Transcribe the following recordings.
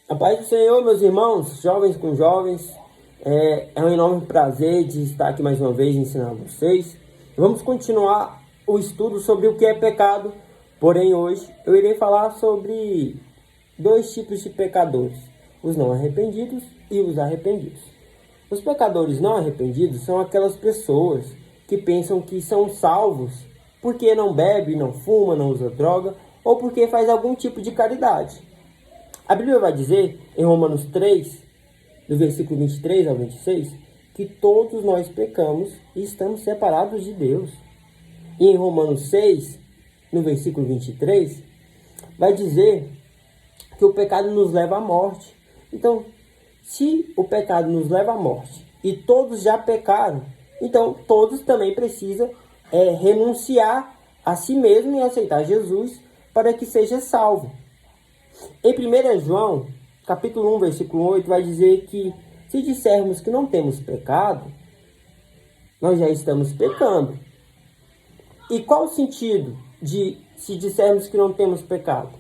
A paz do Senhor, meus irmãos, jovens com jovens, é um enorme prazer de estar aqui mais uma vez ensinando vocês. Vamos continuar o estudo sobre o que é pecado, porém hoje eu irei falar sobre dois tipos de pecadores, os não arrependidos e os arrependidos. Os pecadores não arrependidos são aquelas pessoas que pensam que são salvos porque não bebe, não fuma, não usa droga ou porque faz algum tipo de caridade. A Bíblia vai dizer, em Romanos 3, do versículo 23 ao 26, que todos nós pecamos e estamos separados de Deus. E em Romanos 6, no versículo 23, vai dizer que o pecado nos leva à morte. Então, se o pecado nos leva à morte e todos já pecaram, então todos também precisam renunciar a si mesmo e aceitar Jesus para que seja salvo. Em 1 João, capítulo 1, versículo 8, vai dizer que se dissermos que não temos pecado, nós já estamos pecando. E qual o sentido de se dissermos que não temos pecado?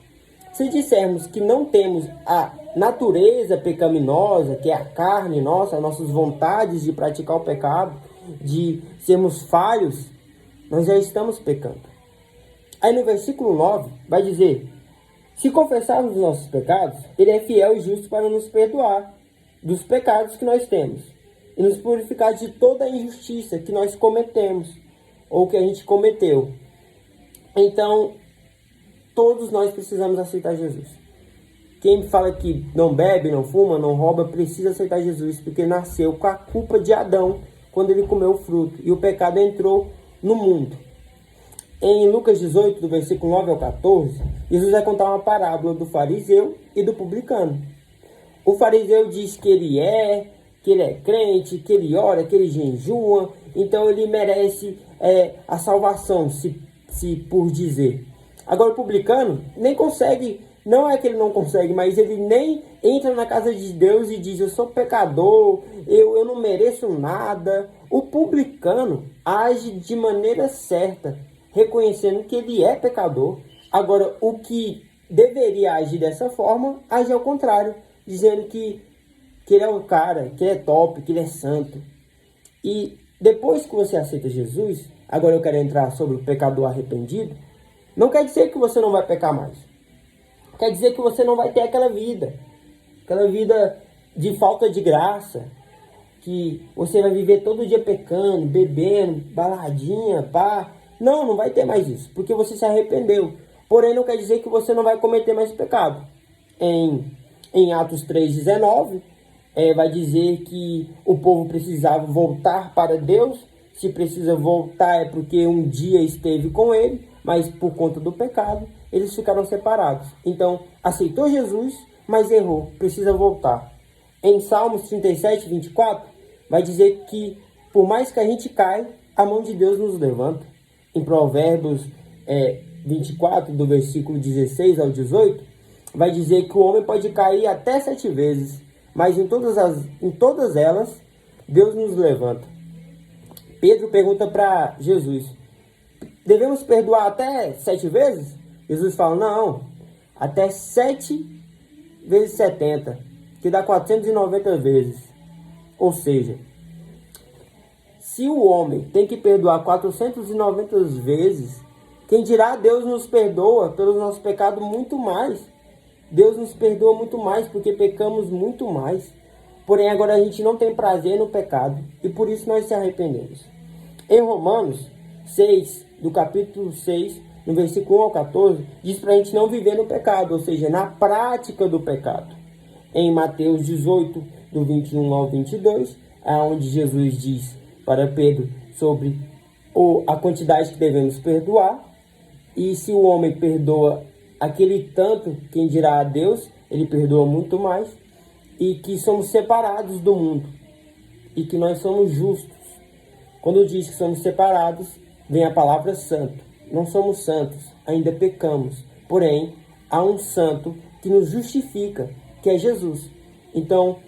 Se dissermos que não temos a natureza pecaminosa, que é a carne nossa, as nossas vontades de praticar o pecado, de sermos falhos, nós já estamos pecando. Aí no versículo 9 vai dizer: se confessarmos os nossos pecados, Ele é fiel e justo para nos perdoar dos pecados que nós temos e nos purificar de toda a injustiça que nós cometemos ou que a gente cometeu. Então, todos nós precisamos aceitar Jesus. Quem fala que não bebe, não fuma, não rouba, precisa aceitar Jesus, porque nasceu com a culpa de Adão quando ele comeu o fruto e o pecado entrou no mundo. Em Lucas 18, do versículo 9 ao 14, Jesus vai contar uma parábola do fariseu e do publicano. O fariseu diz que ele é crente, que ele ora, que ele jejua, então ele merece a salvação, se por dizer. Agora o publicano nem consegue, não é que ele não consegue, mas ele nem entra na casa de Deus e diz: eu sou pecador, eu não mereço nada. O publicano age de maneira certa, reconhecendo que ele é pecador. Agora, o que deveria agir dessa forma, age ao contrário, dizendo que ele é um cara, que ele é top, que ele é santo. E depois que você aceita Jesus, agora eu quero entrar sobre o pecador arrependido, não quer dizer que você não vai pecar mais. Quer dizer que você não vai ter aquela vida de falta de graça, que você vai viver todo dia pecando, bebendo, baladinha, pá. Não vai ter mais isso, porque você se arrependeu. Porém, não quer dizer que você não vai cometer mais pecado. Em Atos 3,19, vai dizer que o povo precisava voltar para Deus. Se precisa voltar é porque um dia esteve com ele, mas por conta do pecado, eles ficaram separados. Então, aceitou Jesus, mas errou, precisa voltar. Em Salmos 37, 24, vai dizer que por mais que a gente caia, a mão de Deus nos levanta. Em Provérbios 24, do versículo 16 ao 18, vai dizer que o homem pode cair até 7 vezes, mas em todas elas, Deus nos levanta. Pedro pergunta para Jesus: devemos perdoar até 7 vezes? Jesus fala: não, até 7 vezes 70, que dá 490 vezes. Ou seja, se o homem tem que perdoar 490 vezes, quem dirá Deus nos perdoa pelos nossos pecados muito mais. Deus nos perdoa muito mais porque pecamos muito mais. Porém, agora a gente não tem prazer no pecado e por isso nós se arrependemos. Em Romanos 6, do capítulo 6, no versículo 1 ao 14, diz para a gente não viver no pecado, ou seja, na prática do pecado. Em Mateus 18, do 21 ao 22, é onde Jesus diz para Pedro sobre a quantidade que devemos perdoar. E se o homem perdoa aquele tanto, quem dirá a Deus, ele perdoa muito mais. E que somos separados do mundo. E que nós somos justos. Quando diz que somos separados, vem a palavra santo. Não somos santos, ainda pecamos. Porém, há um santo que nos justifica, que é Jesus. Então,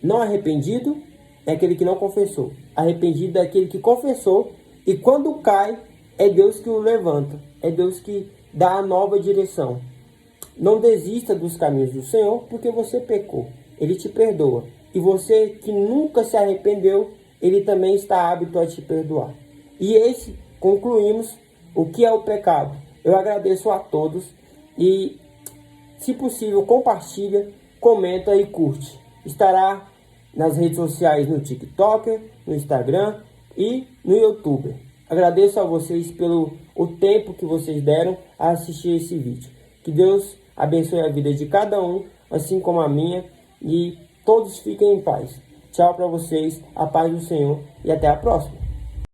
não arrependido é aquele que não confessou. Arrependido é aquele que confessou e quando cai, é Deus que o levanta. É Deus que dá a nova direção. Não desista dos caminhos do Senhor, porque você pecou. Ele te perdoa. E você que nunca se arrependeu, Ele também está apto a te perdoar. E concluímos o que é o pecado. Eu agradeço a todos e, se possível, compartilha, comenta e curte. Estará nas redes sociais, no TikTok, no Instagram e no YouTube. Agradeço a vocês pelo o tempo que vocês deram a assistir esse vídeo. Que Deus abençoe a vida de cada um, assim como a minha, e todos fiquem em paz. Tchau para vocês, a paz do Senhor e até a próxima.